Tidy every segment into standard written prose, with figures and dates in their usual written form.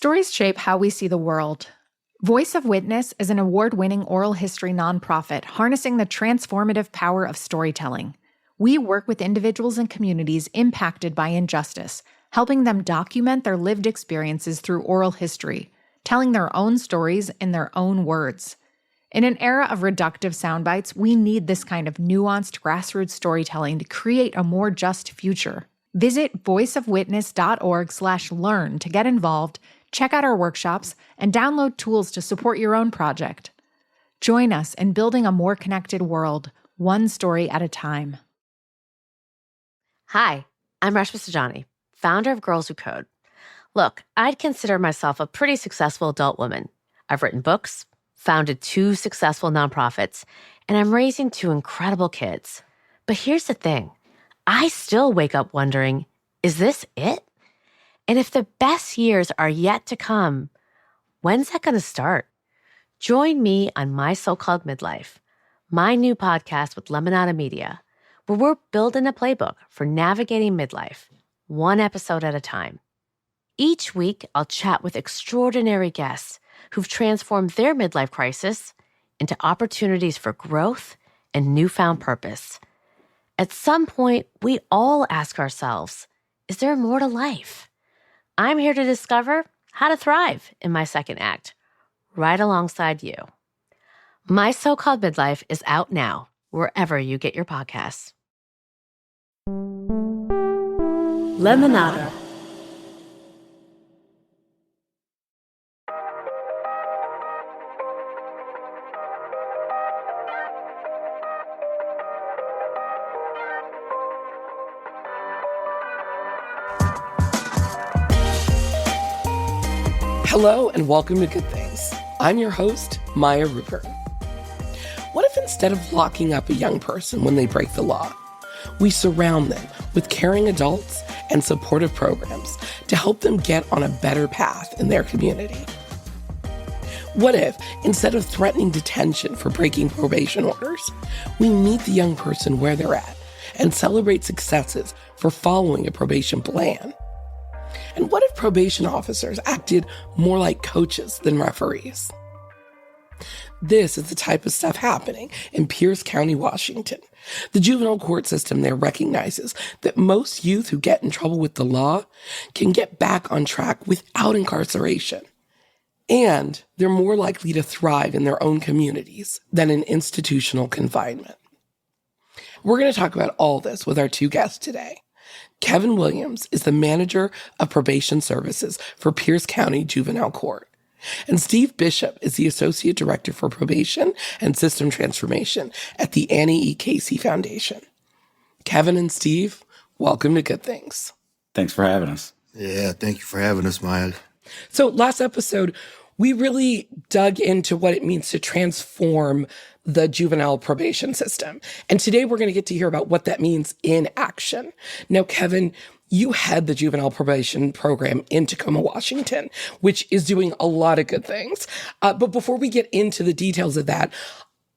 Stories shape how we see the world. Voice of Witness is an award-winning oral history nonprofit harnessing the transformative power of storytelling. We work with individuals and communities impacted by injustice, helping them document their lived experiences through oral history, telling their own stories in their own words. In an era of reductive sound bites, we need this kind of nuanced grassroots storytelling to create a more just future. Visit voiceofwitness.org/learn to get involved, check out our workshops, and download tools to support your own project. Join us in building a more connected world, one story at a time. Hi, I'm Rashmi Sajani, founder of Girls Who Code. Look, I'd consider myself a pretty successful adult woman. I've written books, founded 2 successful nonprofits, and I'm raising 2 incredible kids. But here's the thing. I still wake up wondering, is this it? And if the best years are yet to come, when's that going to start? Join me on My So-Called Midlife, my new podcast with Lemonada Media, where we're building a playbook for navigating midlife, one episode at a time. Each week, I'll chat with extraordinary guests who've transformed their midlife crisis into opportunities for growth and newfound purpose. At some point, we all ask ourselves, is there more to life? I'm here to discover how to thrive in my second act, right alongside you. My So-Called Midlife is out now, wherever you get your podcasts. Lemonada. Hello and welcome to Good Things. I'm your host, Maya Rupert. What if instead of locking up a young person when they break the law, we surround them with caring adults and supportive programs to help them get on a better path in their community? What if, instead of threatening detention for breaking probation orders, we meet the young person where they're at and celebrate successes for following a probation plan? And what if probation officers acted more like coaches than referees? This is the type of stuff happening in Pierce County, Washington. The juvenile court system there recognizes that most youth who get in trouble with the law can get back on track without incarceration. And they're more likely to thrive in their own communities than in institutional confinement. We're going to talk about all this with our 2 guests today. Kevin Williams is the manager of Probation Services for Pierce County Juvenile Court. And Steve Bishop is the associate director for Probation and System Transformation at the Annie E. Casey Foundation. Kevin and Steve, welcome to Good Things. Thanks for having us. Yeah, thank you for having us, Maya. So last episode, we really dug into what it means to transform the juvenile probation system. And today we're going to get to hear about what that means in action. Now, Kevin, you head the juvenile probation program in Tacoma, Washington, which is doing a lot of good things. But before we get into the details of that,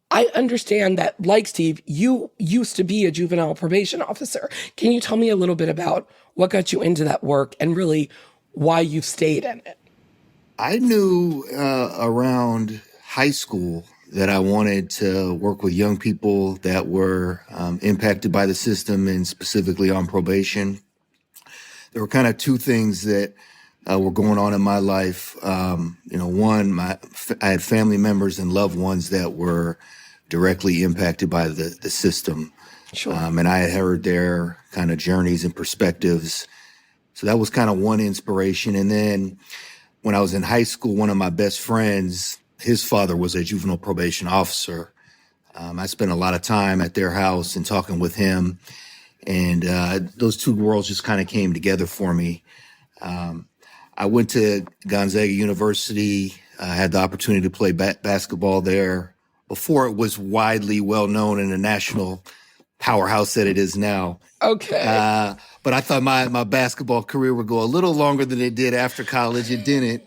I understand that, like Steve, you used to be a juvenile probation officer. Can you tell me a little bit about what got you into that work and really why you've stayed in it? I knew around high school that I wanted to work with young people that were impacted by the system and specifically on probation. There were kind of 2 things that were going on in my life. One, I had family members and loved ones that were directly impacted by the system. Sure. And I had heard their kind of journeys and perspectives. So that was kind of one inspiration. And then when I was in high school, one of my best friends, his father was a juvenile probation officer. I spent a lot of time at their house and talking with him. And those 2 worlds just kind of came together for me. I went to Gonzaga University. I had the opportunity to play basketball there before it was widely well known in the national powerhouse that it is now. Okay. But I thought my basketball career would go a little longer than it did after college. It didn't.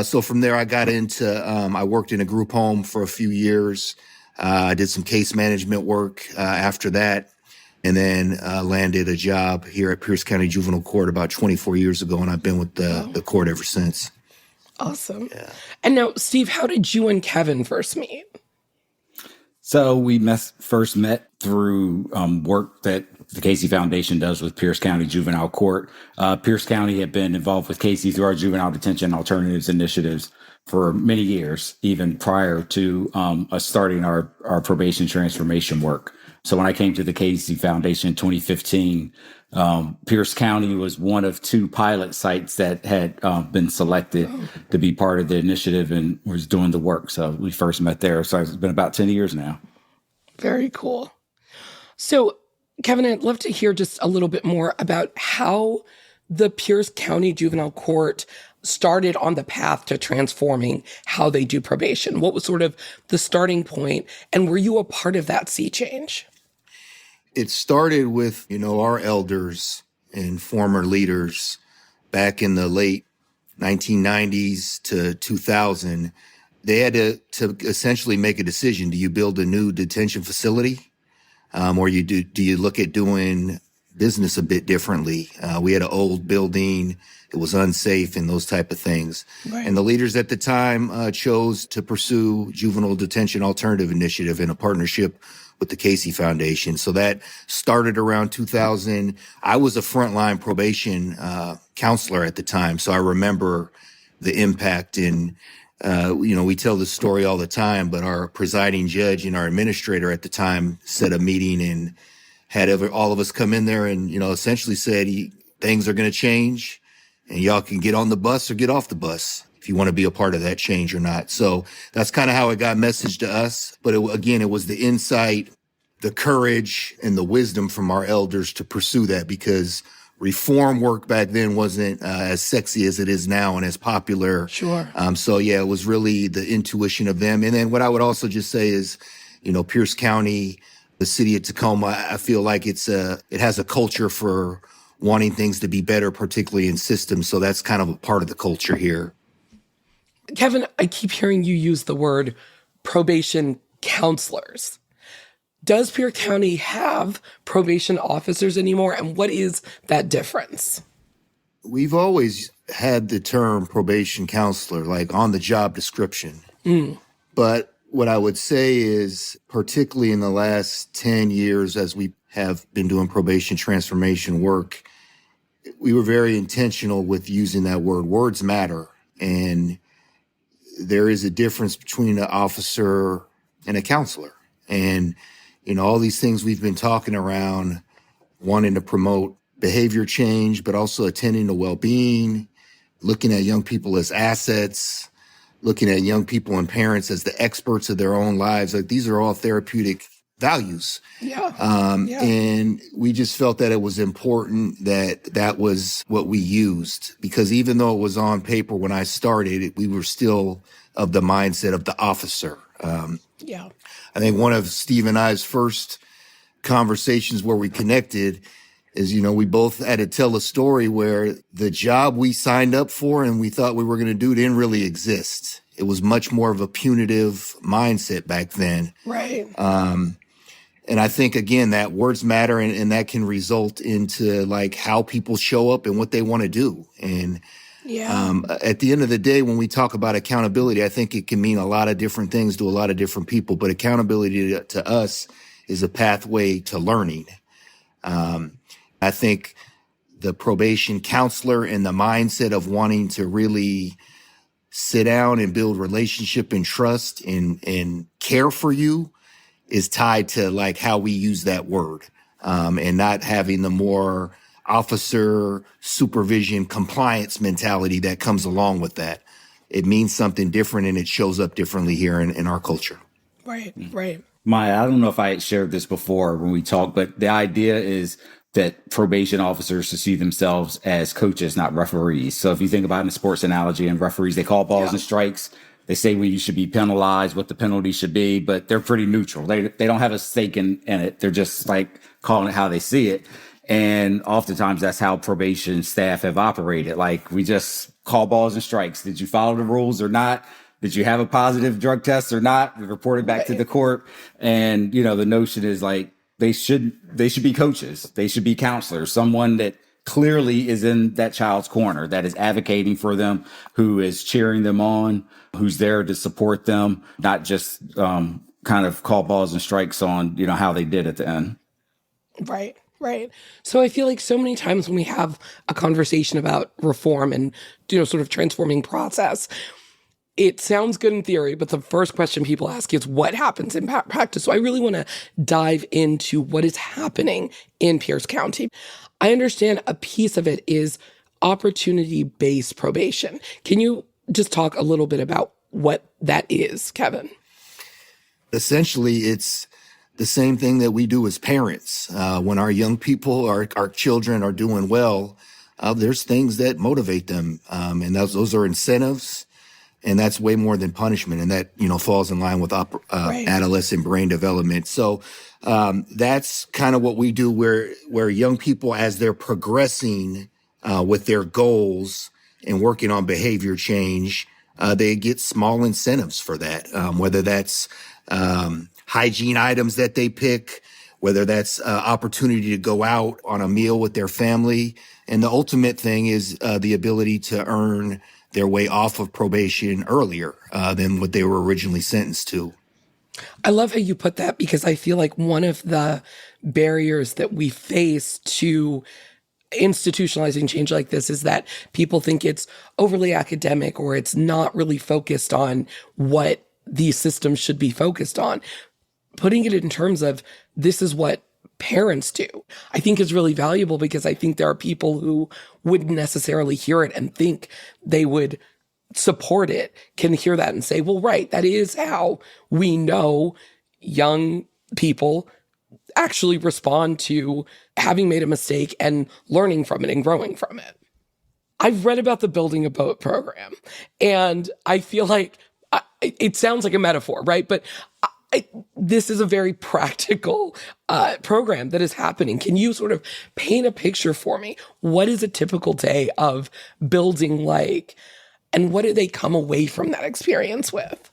So from there, I got into, I worked in a group home for a few years. I did some case management work after that, and then landed a job here at Pierce County Juvenile Court about 24 years ago, and I've been with the court ever since. Awesome. Yeah. And now, Steve, how did you and Kevin first meet? So we first met through work that the Casey Foundation does with Pierce County Juvenile Court. Pierce County had been involved with Casey through our juvenile detention alternatives initiatives for many years, even prior to us starting our probation transformation work. So when I came to the Casey Foundation in 2015, Pierce County was one of 2 pilot sites that had been selected to be part of the initiative and was doing the work. So we first met there. So it's been about 10 years now. Very cool. So, Kevin, I'd love to hear just a little bit more about how the Pierce County Juvenile Court started on the path to transforming how they do probation. What was sort of the starting point, and were you a part of that sea change? It started with, our elders and former leaders back in the late 1990s to 2000. They had to essentially make a decision. Do you build a new detention facility? Or do you look at doing business a bit differently? We had an old building. It was unsafe and those type of things. Right. And the leaders at the time chose to pursue Juvenile Detention Alternative Initiative in a partnership with the Casey Foundation. So that started around 2000. I was a frontline probation counselor at the time, so I remember the impact. And we tell this story all the time, but our presiding judge and our administrator at the time set a meeting and had all of us come in there and, essentially said, things are going to change and y'all can get on the bus or get off the bus if you want to be a part of that change or not. So that's kind of how it got messaged to us. But it was the insight, the courage, and the wisdom from our elders to pursue that, because reform work back then wasn't as sexy as it is now and as popular. Sure. It was really the intuition of them. And then what I would also just say is, Pierce County, the city of Tacoma, I feel like it has a culture for wanting things to be better, particularly in systems. So that's kind of a part of the culture here. Kevin, I keep hearing you use the word probation counselors. Does Pierce County have probation officers anymore? And what is that difference? We've always had the term probation counselor, like on the job description. But what I would say is, particularly in the last 10 years, as we have been doing probation transformation work, we were very intentional with using that word. Words matter. And there is a difference between an officer and a counselor. And, all these things we've been talking around, wanting to promote behavior change, but also attending to well-being, looking at young people as assets, looking at young people and parents as the experts of their own lives. Like, these are all therapeutic values. Yeah. And we just felt that it was important that was what we used, because even though it was on paper when I started, we were still of the mindset of the officer. I think one of Steve and I's first conversations where we connected is, we both had to tell a story where the job we signed up for and we thought we were going to do didn't really exist. It was much more of a punitive mindset back then. Right. And I think, again, that words matter, and that can result into like how people show up and what they want to do. And at the end of the day, when we talk about accountability, I think it can mean a lot of different things to a lot of different people. But accountability to us is a pathway to learning. I think the probation counselor and the mindset of wanting to really sit down and build relationship and trust and care for you is tied to like how we use that word, and not having the more officer supervision compliance mentality that comes along with that. It means something different and it shows up differently here in our culture. Right. Maya, I don't know if I had shared this before when we talked, but the idea is that probation officers should see themselves as coaches, not referees. So if you think about it in a sports analogy, and referees, they call balls and strikes. They say when you should be penalized, what the penalty should be, but they're pretty neutral. They don't have a stake in it. They're just like calling it how they see it. And oftentimes that's how probation staff have operated. Like, we just call balls and strikes. Did you follow the rules or not? Did you have a positive drug test or not? We report it back to the court. And, the notion is like, they should be coaches. They should be counselors, someone that clearly is in that child's corner, that is advocating for them, who is cheering them on, who's there to support them, not just kind of call balls and strikes on, how they did at the end. Right, right. So I feel like so many times when we have a conversation about reform and, sort of transforming process, it sounds good in theory, but the first question people ask is what happens in practice. So I really want to dive into what is happening in Pierce County. I understand a piece of it is opportunity-based probation. Can you just talk a little bit about what that is, Kevin? Essentially, it's the same thing that we do as parents. When our young people, our children are doing well, there's things that motivate them. And those are incentives. And that's way more than punishment. And that, falls in line with adolescent brain development. So that's kind of what we do where young people, as they're progressing with their goals and working on behavior change, they get small incentives for that, whether that's hygiene items that they pick, whether that's opportunity to go out on a meal with their family. And the ultimate thing is the ability to earn their way off of probation earlier than what they were originally sentenced to. I love how you put that, because I feel like one of the barriers that we face to institutionalizing change like this is that people think it's overly academic or it's not really focused on what these systems should be focused on. Putting it in terms of this is what parents do, I think is really valuable, because I think there are people who wouldn't necessarily hear it and think they would support it, can hear that and say, well, right, that is how we know young people actually respond to having made a mistake and learning from it and growing from it. I've read about the Building a Boat program, and I feel like it sounds like a metaphor, right? But this is a very practical program that is happening. Can you sort of paint a picture for me? What is a typical day of building like, and what do they come away from that experience with?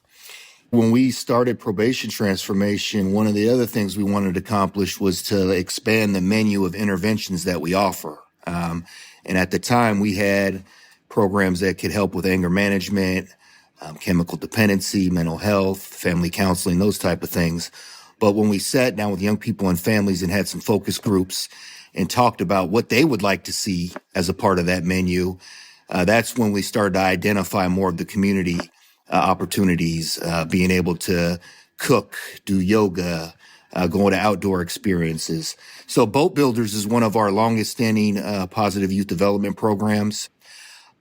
When we started Probation Transformation, one of the other things we wanted to accomplish was to expand the menu of interventions that we offer. And at the time, we had programs that could help with anger management, chemical dependency, mental health, family counseling, those type of things. But when we sat down with young people and families and had some focus groups and talked about what they would like to see as a part of that menu, that's when we started to identify more of the community opportunities, being able to cook, do yoga, going to outdoor experiences. So Boat Builders is one of our longest standing positive youth development programs.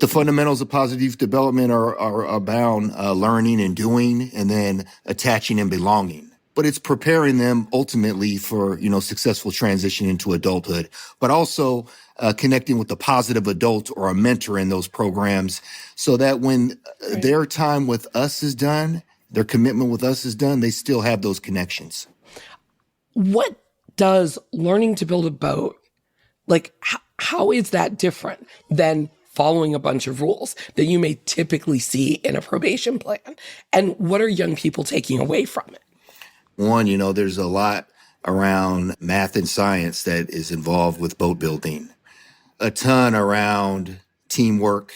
The fundamentals of positive youth development are about learning and doing, and then attaching and belonging. But it's preparing them ultimately for, successful transition into adulthood, but also connecting with a positive adult or a mentor in those programs, so that when their time with us is done, their commitment with us is done, they still have those connections. What does learning to build a boat, how is that different than following a bunch of rules that you may typically see in a probation plan? And what are young people taking away from it? One, there's a lot around math and science that is involved with boat building. A ton around teamwork,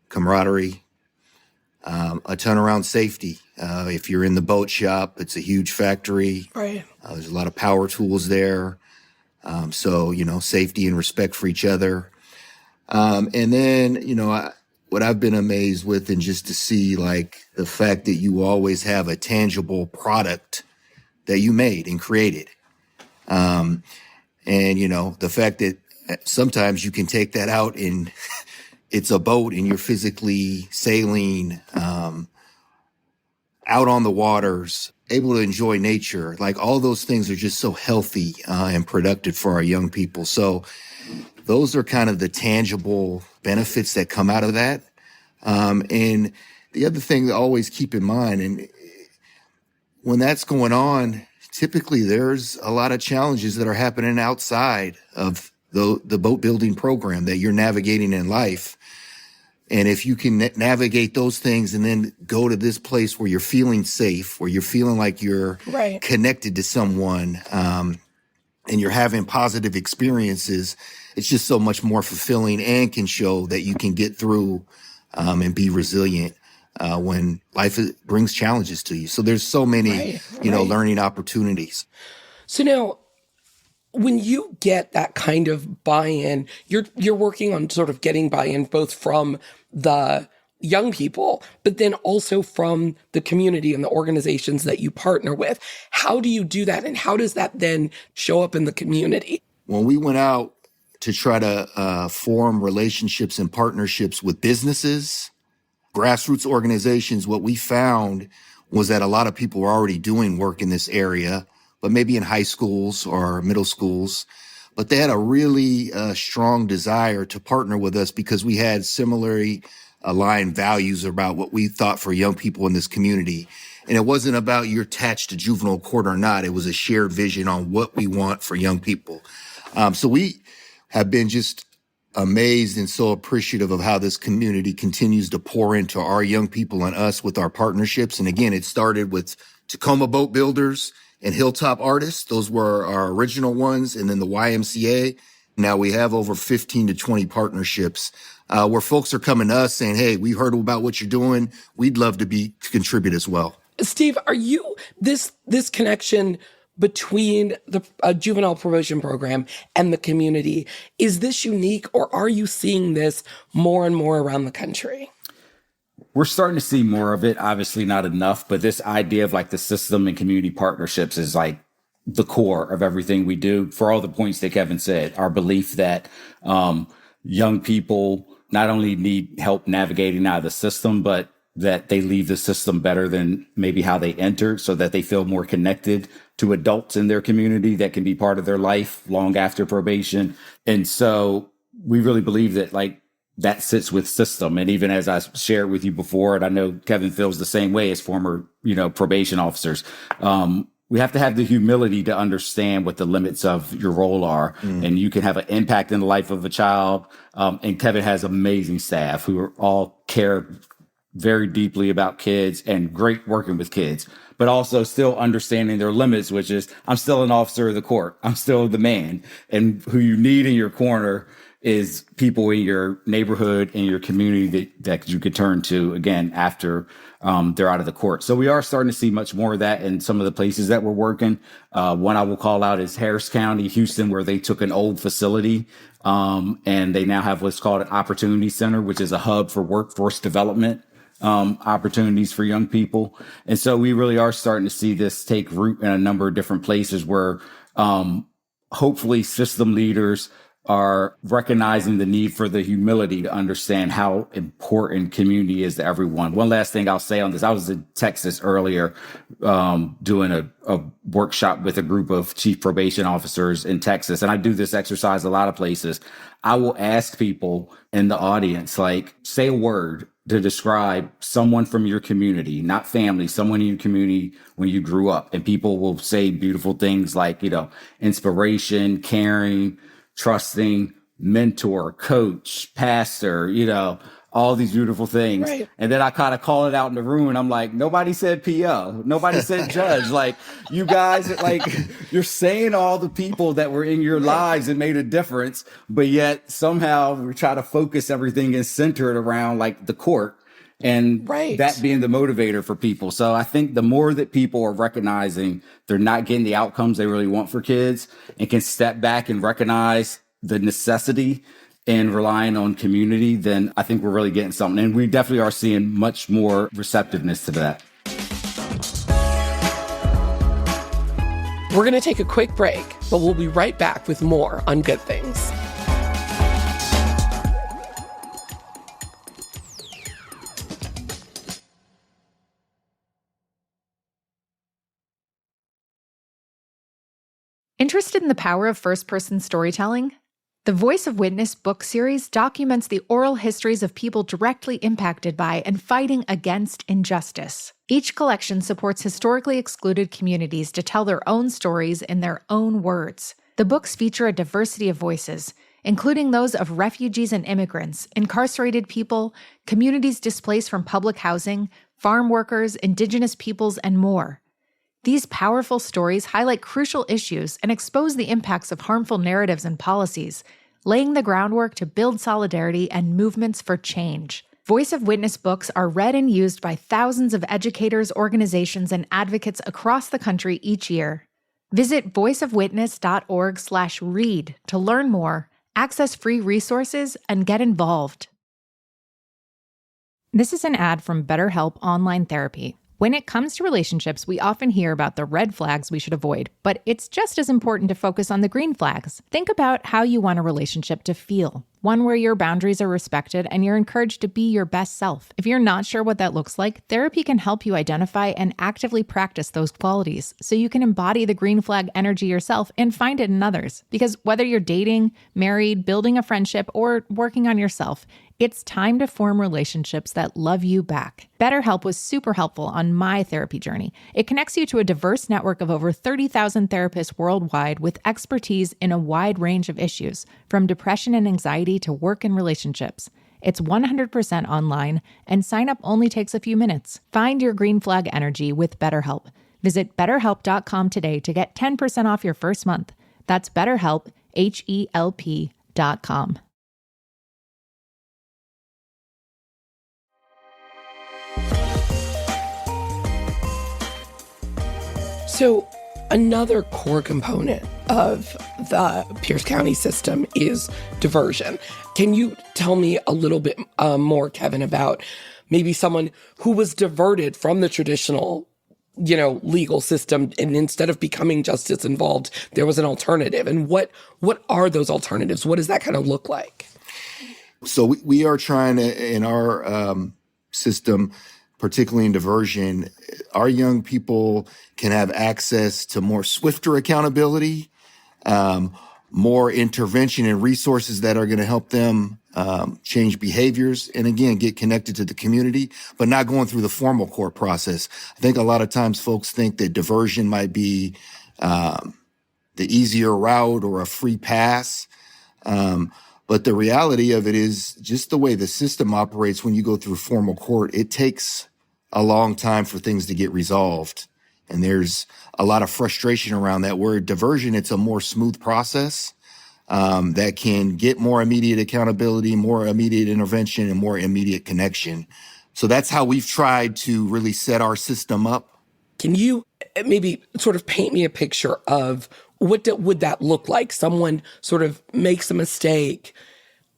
camaraderie, a ton around safety. If you're in the boat shop, it's a huge factory. Right. There's a lot of power tools there. So, safety and respect for each other. And then, what I've been amazed with, and just to see the fact that you always have a tangible product that you made and created. And, the fact that sometimes you can take that out and it's a boat and you're physically sailing, out on the waters, able to enjoy nature. All those things are just so healthy, and productive for our young people. So those are kind of the tangible benefits that come out of that. And the other thing to always keep in mind, and when that's going on, typically there's a lot of challenges that are happening outside of the boat building program that you're navigating in life. And if you can navigate those things and then go to this place where you're feeling safe, where you're feeling like you're connected to someone, and you're having positive experiences, it's just so much more fulfilling and can show that you can get through and be resilient when life brings challenges to you. So there's so many, learning opportunities. So now, when you get that kind of buy-in, you're working on sort of getting buy-in both from the young people, but then also from the community and the organizations that you partner with. How do you do that? And how does that then show up in the community? When we went out to try to form relationships and partnerships with businesses, grassroots organizations, what we found was that a lot of people were already doing work in this area, but maybe in high schools or middle schools. But they had a really strong desire to partner with us because we had similarly aligned values about what we thought for young people in this community. And it wasn't about you're attached to juvenile court or not. It was a shared vision on what we want for young people. So we have been just amazed and so appreciative of how this community continues to pour into our young people and us with our partnerships. And again, it started with Tacoma Boat Builders and Hilltop Artists. Those were our original ones. And then the YMCA. Now we have over 15 to 20 partnerships where folks are coming to us saying, hey, we heard about what you're doing. We'd love to contribute as well. Steve, are you this connection between the juvenile probation program and the community, is this unique, or are you seeing this more and more around the country? We're starting to see more of it, obviously not enough, but this idea of like the system and community partnerships is like the core of everything we do. For all the points that Kevin said, our belief that young people not only need help navigating out of the system, but that they leave the system better than maybe how they entered, so that they feel more connected to adults in their community that can be part of their life long after probation. And so we really believe that like that sits with system. And even as I shared with you before, and I know Kevin feels the same way as former, probation officers, we have to have the humility to understand what the limits of your role are. And you can have an impact in the life of a child. And Kevin has amazing staff who are all care very deeply about kids and great working with kids, but also still understanding their limits, which is I'm still an officer of the court. I'm still the man. And who you need in your corner is people in your neighborhood, in your community that you could turn to again after they're out of the court. So we are starting to see much more of that in some of the places that we're working. One I will call out is Pierce County, Houston, where they took an old facility and they now have what's called an opportunity center, which is a hub for workforce development opportunities for young people. And so we really are starting to see this take root in a number of different places where hopefully system leaders are recognizing the need for the humility to understand how important community is to everyone. One last thing I'll say on this. I was in Texas earlier doing a workshop with a group of chief probation officers in Texas. And I do this exercise a lot of places. I will ask people in the audience, like, say a word to describe someone from your community, not family, someone in your community when you grew up. And people will say beautiful things like, inspiration, caring, trusting, mentor, coach, pastor, all these beautiful things. Right. And then I kind of call it out in the room and I'm like, nobody said PO. Nobody said judge. Like, you guys, like, you're saying all the people that were in your lives and made a difference, but yet somehow we try to focus everything and center it around like the court and that being the motivator for people. So I think the more that people are recognizing they're not getting the outcomes they really want for kids and can step back and recognize the necessity and relying on community, then I think we're really getting something. And we definitely are seeing much more receptiveness to that. We're going to take a quick break, but we'll be right back with more on Good Things. Interested in the power of first-person storytelling? The Voice of Witness book series documents the oral histories of people directly impacted by and fighting against injustice. Each collection supports historically excluded communities to tell their own stories in their own words. The books feature a diversity of voices, including those of refugees and immigrants, incarcerated people, communities displaced from public housing, farm workers, indigenous peoples, and more. These powerful stories highlight crucial issues and expose the impacts of harmful narratives and policies, laying the groundwork to build solidarity and movements for change. Voice of Witness books are read and used by thousands of educators, organizations, and advocates across the country each year. Visit voiceofwitness.org/read to learn more, access free resources, and get involved. This is an ad from BetterHelp Online Therapy. When it comes to relationships, we often hear about the red flags we should avoid, but it's just as important to focus on the green flags. Think about how you want a relationship to feel. One where your boundaries are respected and you're encouraged to be your best self. If you're not sure what that looks like, therapy can help you identify and actively practice those qualities so you can embody the green flag energy yourself and find it in others. Because whether you're dating, married, building a friendship, or working on yourself, it's time to form relationships that love you back. BetterHelp was super helpful on my therapy journey. It connects you to a diverse network of over 30,000 therapists worldwide with expertise in a wide range of issues, from depression and anxiety to work and relationships. It's 100% online, and sign up only takes a few minutes. Find your green flag energy with BetterHelp. Visit BetterHelp.com today to get 10% off your first month. That's BetterHelp, HELP.com. So another core component of the Pierce County system is diversion. Can you tell me a little bit more, Kevin, about maybe someone who was diverted from the traditional, legal system, and instead of becoming justice involved, there was an alternative? And what are those alternatives? What does that kind of look like? So we are trying to, in our system, particularly in diversion, our young people can have access to more swifter accountability, more intervention and resources that are going to help them change behaviors, and again, get connected to the community, but not going through the formal court process. I think a lot of times folks think that diversion might be the easier route or a free pass. But the reality of it is just the way the system operates when you go through formal court, it takes a long time for things to get resolved. And there's a lot of frustration around that. Where diversion, it's a more smooth process that can get more immediate accountability, more immediate intervention, and more immediate connection. So that's how we've tried to really set our system up. Can you maybe sort of paint me a picture of what would that look like? Someone sort of makes a mistake.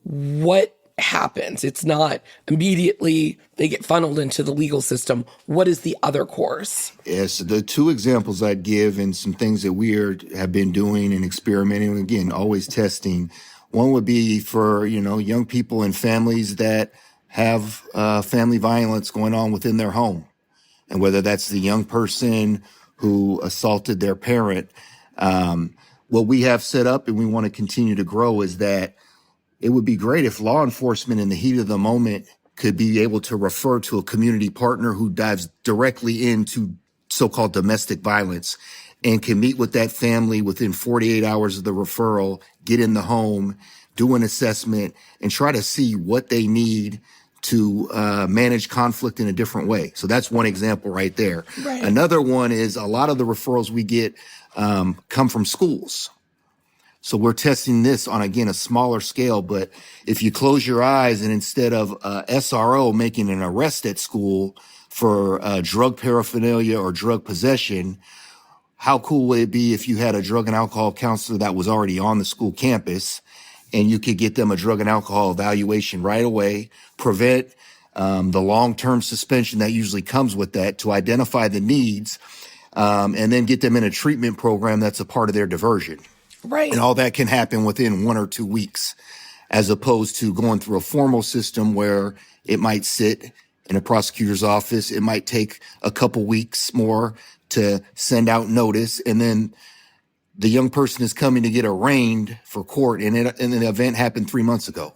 What happens? It's not immediately they get funneled into the legal system. What is the other course? Yes, the two examples I'd give and some things that we have been doing and experimenting, again, always testing. One would be for, young people and families that have family violence going on within their home. And whether that's the young person who assaulted their parent, what we have set up and we want to continue to grow is that it would be great if law enforcement in the heat of the moment could be able to refer to a community partner who dives directly into so-called domestic violence and can meet with that family within 48 hours of the referral, get in the home, do an assessment, and try to see what they need to manage conflict in a different way. So that's one example right there. Right. Another one is a lot of the referrals we get come from schools. So we're testing this on, again, a smaller scale. But if you close your eyes and instead of SRO making an arrest at school for drug paraphernalia or drug possession, how cool would it be if you had a drug and alcohol counselor that was already on the school campus and you could get them a drug and alcohol evaluation right away, prevent the long-term suspension that usually comes with that, to identify the needs, and then get them in a treatment program that's a part of their diversion. Right. And all that can happen within 1 or 2 weeks, as opposed to going through a formal system where it might sit in a prosecutor's office. It might take a couple weeks more to send out notice. And then the young person is coming to get arraigned for court, and the event happened 3 months ago.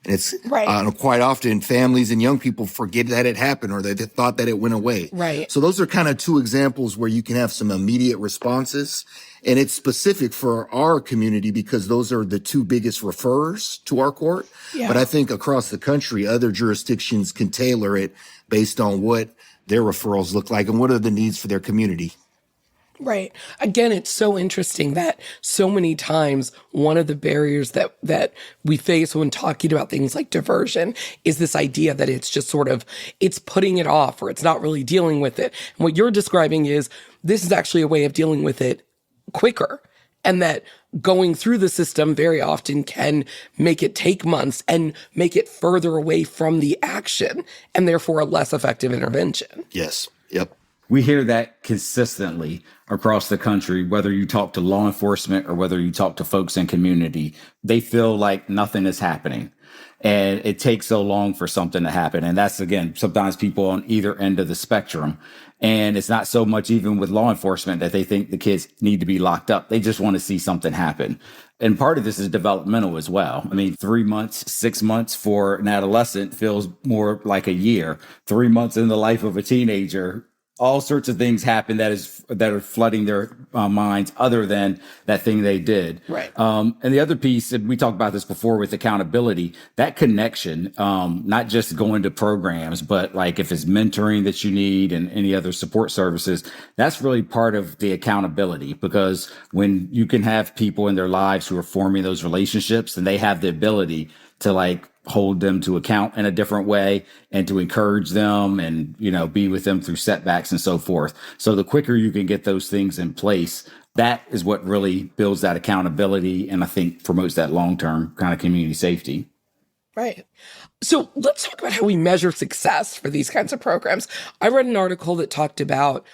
And it's right. Quite often families and young people forget that it happened, or they thought that it went away. Right. So those are kind of two examples where you can have some immediate responses. And it's specific for our community because those are the two biggest referrers to our court. Yeah. But I think across the country, other jurisdictions can tailor it based on what their referrals look like and what are the needs for their community. Right. Again, it's so interesting that so many times one of the barriers that we face when talking about things like diversion is this idea that it's just sort of, it's putting it off or it's not really dealing with it. And what you're describing is this is actually a way of dealing with it quicker. And that going through the system very often can make it take months and make it further away from the action and therefore a less effective intervention. Yes. Yep. We hear that consistently across the country, whether you talk to law enforcement or whether you talk to folks in community. They feel like nothing is happening. And it takes so long for something to happen. And that's, again, sometimes people on either end of the spectrum. And it's not so much even with law enforcement that they think the kids need to be locked up. They just want to see something happen. And part of this is developmental as well. I mean, 3 months, 6 months for an adolescent feels more like a year. 3 months in the life of a teenager, all sorts of things happen that are flooding their minds other than that thing they did. Right. And the other piece, and we talked about this before with accountability, that connection, not just going to programs, but like if it's mentoring that you need and any other support services, that's really part of the accountability, because when you can have people in their lives who are forming those relationships and they have the ability to like hold them to account in a different way and to encourage them and, be with them through setbacks and so forth. So the quicker you can get those things in place, that is what really builds that accountability and I think promotes that long-term kind of community safety. Right. So let's talk about how we measure success for these kinds of programs. I read an article that talked about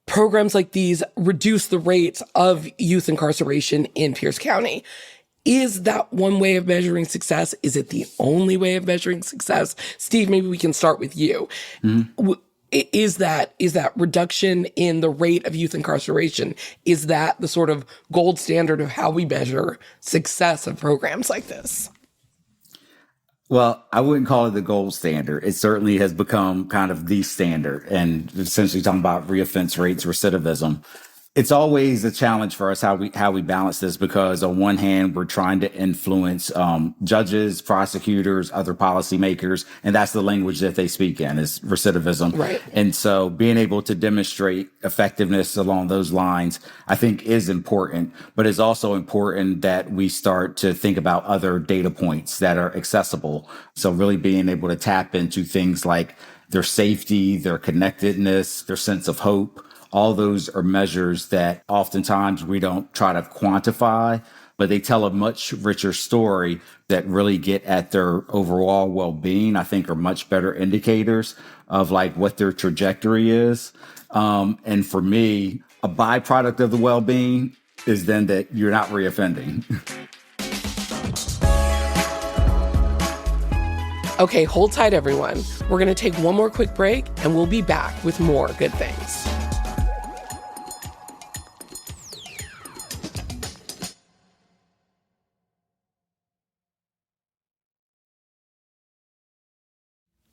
programs like these reduce the rates of youth incarceration in Pierce County. Is that one way of measuring success? Is it the only way of measuring success? Steve, maybe we can start with you. Mm-hmm. Is that reduction in the rate of youth incarceration, is that the sort of gold standard of how we measure success of programs like this? Well, I wouldn't call it the gold standard. It certainly has become kind of the standard, and essentially talking about reoffense rates, recidivism. It's always a challenge for us how we balance this, because on one hand, we're trying to influence judges, prosecutors, other policymakers, and that's the language that they speak in is recidivism. Right. And so being able to demonstrate effectiveness along those lines, I think is important, but it's also important that we start to think about other data points that are accessible. So really being able to tap into things like their safety, their connectedness, their sense of hope. All those are measures that oftentimes we don't try to quantify, but they tell a much richer story that really get at their overall well-being. I think are much better indicators of like what their trajectory is. And for me, a byproduct of the well-being is then that you're not reoffending. Okay, hold tight, everyone. We're going to take one more quick break and we'll be back with more good things.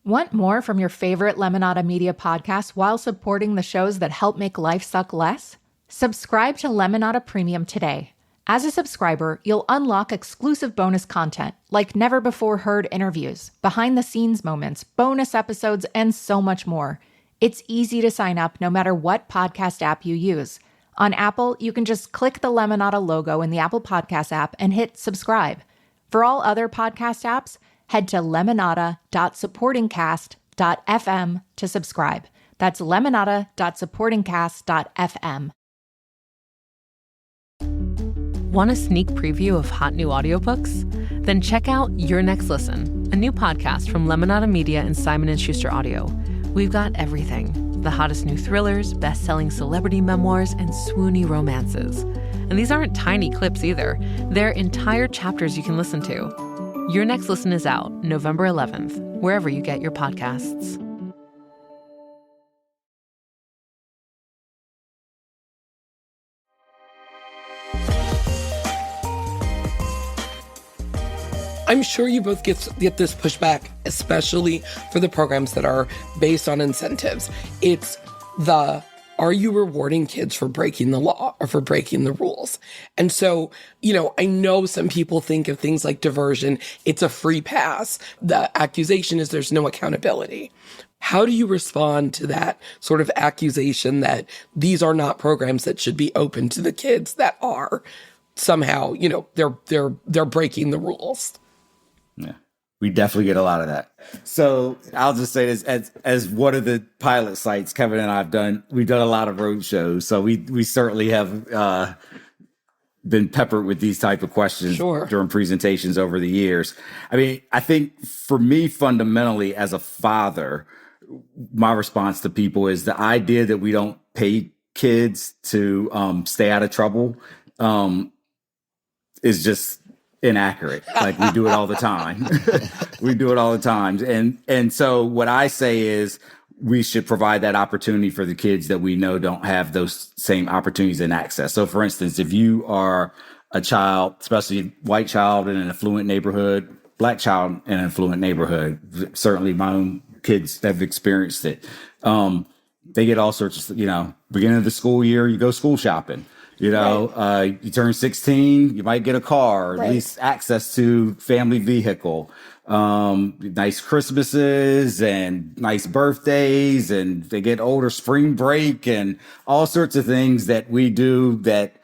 Want more from your favorite Lemonada Media podcasts while supporting the shows that help make life suck less? Subscribe to Lemonada Premium today. As a subscriber, you'll unlock exclusive bonus content like never-before-heard interviews, behind-the-scenes moments, bonus episodes, and so much more. It's easy to sign up no matter what podcast app you use. On Apple, you can just click the Lemonada logo in the Apple Podcast app and hit subscribe. For all other podcast apps, head to lemonada.supportingcast.fm to subscribe. That's lemonada.supportingcast.fm. Want a sneak preview of hot new audiobooks? Then check out Your Next Listen, a new podcast from Lemonada Media and Simon & Schuster Audio. We've got everything: the hottest new thrillers, best-selling celebrity memoirs, and swoony romances. And these aren't tiny clips either. They're entire chapters you can listen to. Your Next Listen is out November 11th, wherever you get your podcasts. I'm sure you both get this pushback, especially for the programs that are based on incentives. It's are you rewarding kids for breaking the law or for breaking the rules? And so, I know some people think of things like diversion. It's a free pass. The accusation is there's no accountability. How do you respond to that sort of accusation that these are not programs that should be open to the kids that are somehow, they're breaking the rules? Yeah, we definitely get a lot of that. So I'll just say this, as one of the pilot sites Kevin and we've done a lot of road shows. So we certainly have been peppered with these type of questions during presentations over the years. I mean, I think for me, fundamentally, as a father, my response to people is the idea that we don't pay kids to stay out of trouble is just inaccurate. Like, we do it all the time. We do it all the time. And so what I say is we should provide that opportunity for the kids that we know don't have those same opportunities and access. So for instance, if you are a child, especially a white child in an affluent neighborhood, black child in an affluent neighborhood, certainly my own kids have experienced it. They get all sorts of, beginning of the school year, you go school shopping. You turn 16, you might get a car, or at least access to family vehicle. Nice Christmases and nice birthdays, and they get older, spring break, and all sorts of things that we do that,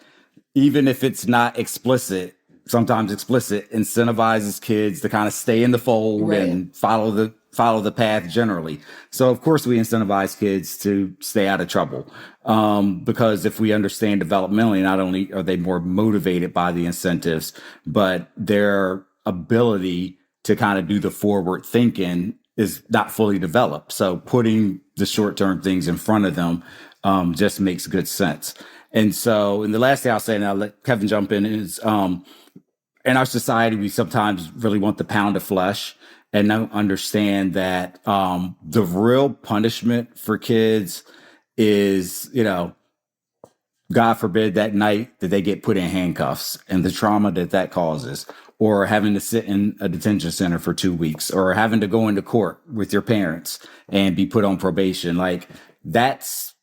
even if it's not explicit, sometimes explicit, incentivizes kids to kind of stay in the fold and follow the path generally. So of course we incentivize kids to stay out of trouble. Because if we understand developmentally, not only are they more motivated by the incentives, but their ability to kind of do the forward thinking is not fully developed. So putting the short-term things in front of them just makes good sense. And the last thing I'll say, and I'll let Kevin jump in, is in our society, we sometimes really want the pound of flesh and don't understand that the real punishment for kids is, God forbid, that night that they get put in handcuffs and the trauma that causes, or having to sit in a detention center for 2 weeks, or having to go into court with your parents and be put on probation. Like, that's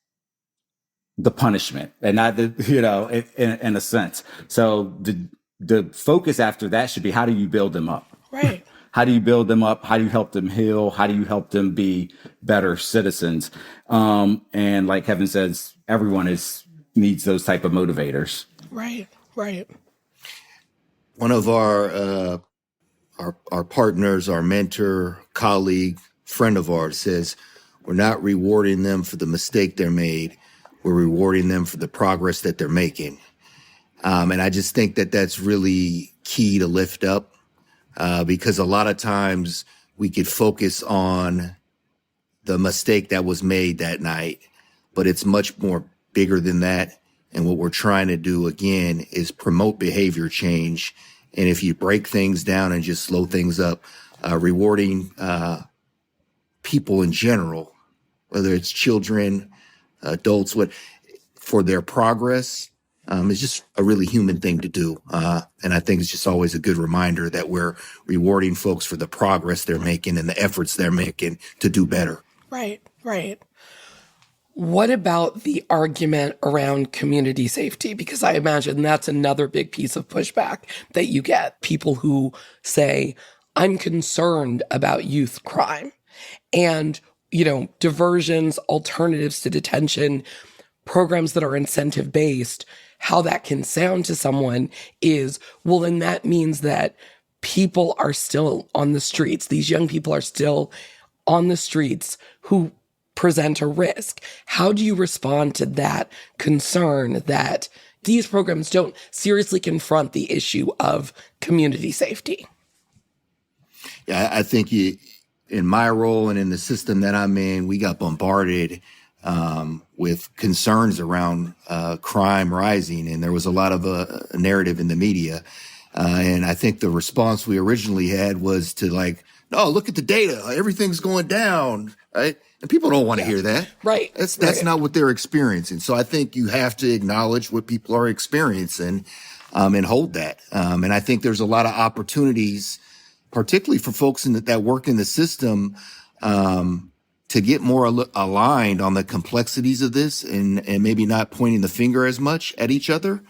the punishment, and not the, in a sense. So the focus after that should be, how do you build them up? Right. How do you build them up? How do you help them heal? How do you help them be better citizens? And like Kevin says, everyone needs those type of motivators. Right. One of our partners, our mentor, colleague, friend of ours says, we're not rewarding them for the mistake they made. We're rewarding them for the progress that they're making. And I just think that that's really key to lift up, because a lot of times we could focus on the mistake that was made that night, but it's much more bigger than that. And what we're trying to do, again, is promote behavior change. And if you break things down and just slow things up, rewarding people in general, whether it's children, adults, for their progress, is just a really human thing to do. And I think it's just always a good reminder that we're rewarding folks for the progress they're making and the efforts they're making to do better. Right. What about the argument around community safety? Because I imagine that's another big piece of pushback that you get. People who say, I'm concerned about youth crime, and, diversions, alternatives to detention, programs that are incentive-based. How that can sound to someone is, well, then that means that people are still on the streets. These young people are still on the streets who present a risk. How do you respond to that concern that these programs don't seriously confront the issue of community safety? Yeah, I think in my role and in the system that I'm in, we got bombarded with concerns around crime rising, and there was a lot of a narrative in the media. And I think the response we originally had was to no, look at the data, everything's going down, right? And people don't want to hear that. Right. That's not what they're experiencing. So I think you have to acknowledge what people are experiencing and hold that. And I think there's a lot of opportunities, particularly for folks that work in the system, to get more aligned on the complexities of this and maybe not pointing the finger as much at each other,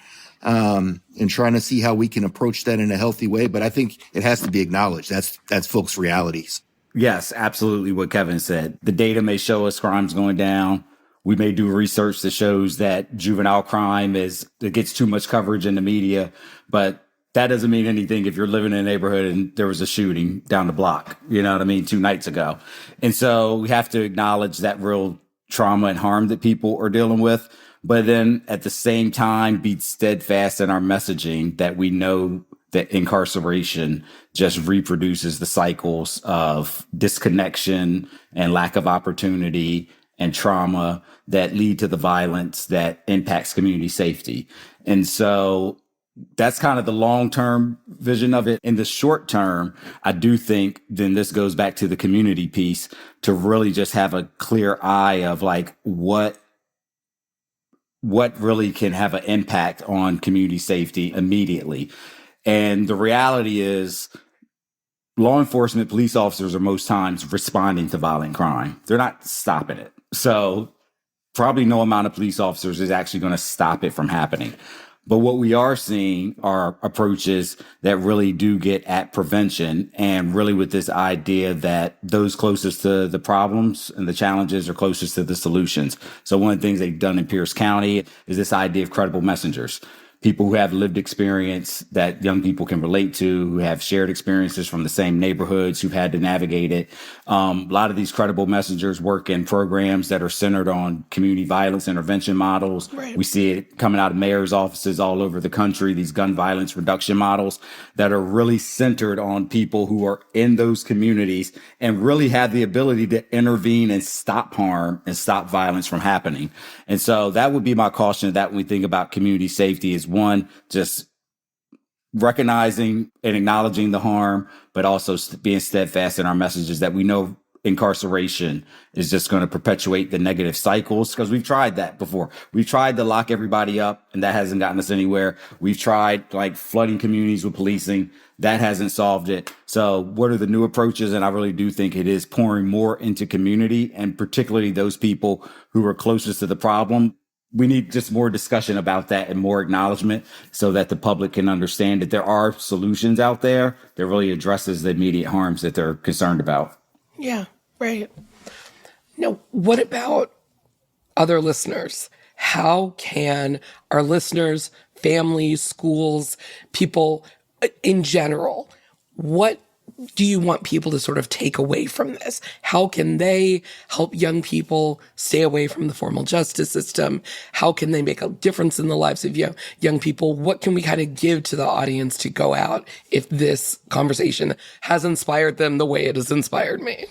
and trying to see how we can approach that in a healthy way. But I think it has to be acknowledged. That's folks' realities. Yes, absolutely what Kevin said. The data may show us crime's going down. We may do research that shows that juvenile crime it gets too much coverage in the media, but that doesn't mean anything if you're living in a neighborhood and there was a shooting down the block, 2 nights ago. And so we have to acknowledge that real trauma and harm that people are dealing with, but then at the same time, be steadfast in our messaging that we know that incarceration just reproduces the cycles of disconnection and lack of opportunity and trauma that lead to the violence that impacts community safety. And so that's kind of the long-term vision of it. In the short term, I do think then this goes back to the community piece to really just have a clear eye of like what really can have an impact on community safety immediately. And the reality is law enforcement, police officers are most times responding to violent crime. They're not stopping it. So probably no amount of police officers is actually going to stop it from happening. But what we are seeing are approaches that really do get at prevention and really with this idea that those closest to the problems and the challenges are closest to the solutions. So one of the things they've done in Pierce County is this idea of credible messengers. People who have lived experience that young people can relate to, who have shared experiences from the same neighborhoods, who've had to navigate it. A lot of these credible messengers work in programs that are centered on community violence intervention models. Right. We see it coming out of mayor's offices all over the country, these gun violence reduction models that are really centered on people who are in those communities and really have the ability to intervene and stop harm and stop violence from happening. And so that would be my caution of that when we think about community safety is one, just recognizing and acknowledging the harm, but also being steadfast in our messages that we know incarceration is just going to perpetuate the negative cycles because we've tried that before. We've tried to lock everybody up and that hasn't gotten us anywhere. We've tried like flooding communities with policing. That hasn't solved it. So what are the new approaches? And I really do think it is pouring more into community and particularly those people who are closest to the problem. We need just more discussion about that and more acknowledgement so that the public can understand that there are solutions out there that really addresses the immediate harms that they're concerned about. Yeah, right. Now, what about other listeners? How can our listeners, families, schools, people in general, what do you want people to sort of take away from this? How can they help young people stay away from the formal justice system? How can they make a difference in the lives of young people? What can we kind of give to the audience to go out if this conversation has inspired them the way it has inspired me?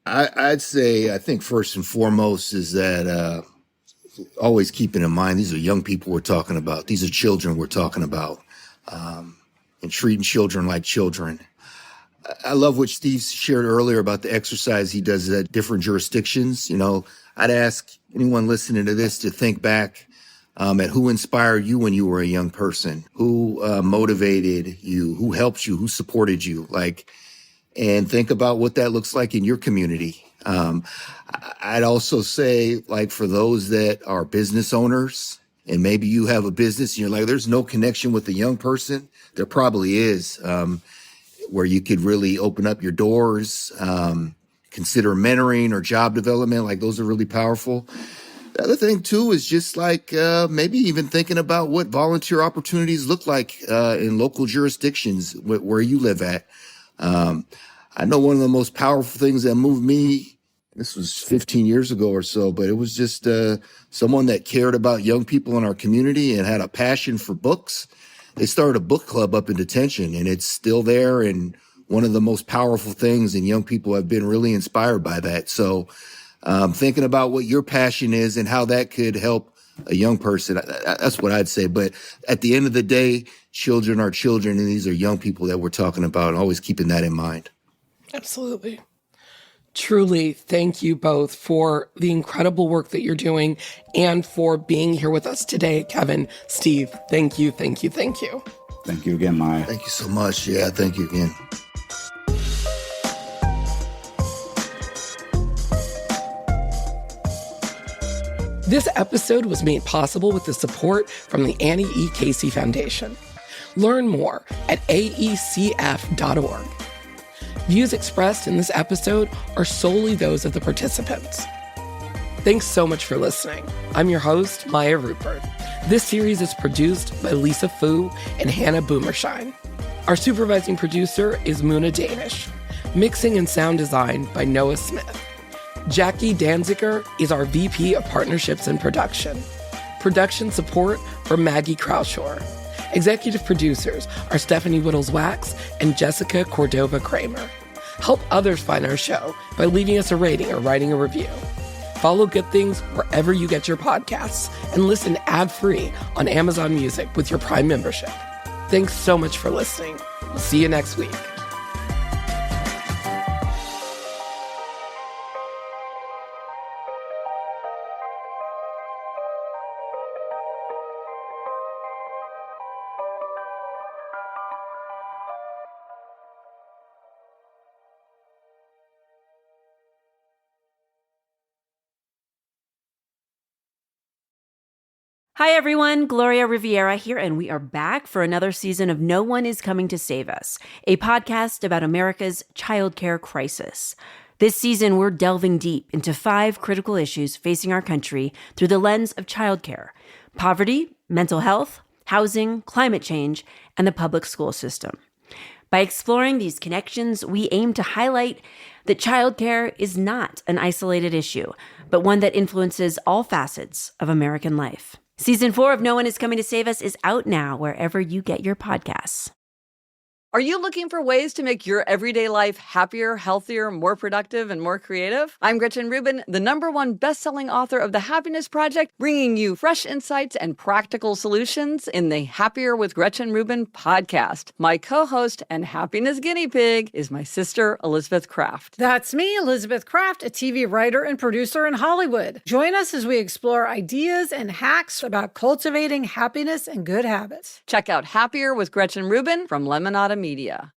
I'd say, I think first and foremost is that always keeping in mind, these are young people we're talking about. These are children we're talking about. And treating children like children. I love what Steve shared earlier about the exercise he does at different jurisdictions. I'd ask anyone listening to this to think back at who inspired you when you were a young person, who motivated you, who helped you, who supported you, and think about what that looks like in your community. I'd also say, for those that are business owners, and maybe you have a business and you're like, there's no connection with a young person. There probably is, where you could really open up your doors, consider mentoring or job development. Those are really powerful. The other thing too is just maybe even thinking about what volunteer opportunities look like in local jurisdictions where you live at. I know one of the most powerful things that moved me, this was 15 years ago or so, but it was just someone that cared about young people in our community and had a passion for books. They started a book club up in detention, and it's still there. And one of the most powerful things, and young people have been really inspired by that. So thinking about what your passion is and how that could help a young person, that's what I'd say. But at the end of the day, children are children, and these are young people that we're talking about, and always keeping that in mind. Absolutely. Truly, thank you both for the incredible work that you're doing and for being here with us today. Kevin, Steve, thank you, thank you, thank you. Thank you again, Maya. Thank you so much. Yeah, thank you again. This episode was made possible with the support from the Annie E. Casey Foundation. Learn more at aecf.org. Views expressed in this episode are solely those of the participants. Thanks so much for listening. I'm your host, Maya Rupert. This series is produced by Lisa Fu and Hannah Boomershine. Our supervising producer is Muna Danish. Mixing and sound design by Noah Smith. Jackie Danziger is our VP of Partnerships and Production. Production support from Maggie Kraushaar. Executive producers are Stephanie Whittles-Wax and Jessica Cordova-Kramer. Help others find our show by leaving us a rating or writing a review. Follow Good Things wherever you get your podcasts and listen ad-free on Amazon Music with your Prime membership. Thanks so much for listening. We'll see you next week. Hi everyone, Gloria Riviera here, and we are back for another season of No One Is Coming to Save Us, a podcast about America's childcare crisis. This season, we're delving deep into 5 critical issues facing our country through the lens of childcare: poverty, mental health, housing, climate change, and the public school system. By exploring these connections, we aim to highlight that childcare is not an isolated issue, but one that influences all facets of American life. Season 4 of No One Is Coming to Save Us is out now wherever you get your podcasts. Are you looking for ways to make your everyday life happier, healthier, more productive, and more creative? I'm Gretchen Rubin, the #1 best-selling author of The Happiness Project, bringing you fresh insights and practical solutions in the Happier with Gretchen Rubin podcast. My co-host and happiness guinea pig is my sister, Elizabeth Kraft. That's me, Elizabeth Kraft, a TV writer and producer in Hollywood. Join us as we explore ideas and hacks about cultivating happiness and good habits. Check out Happier with Gretchen Rubin from Lemonada Media.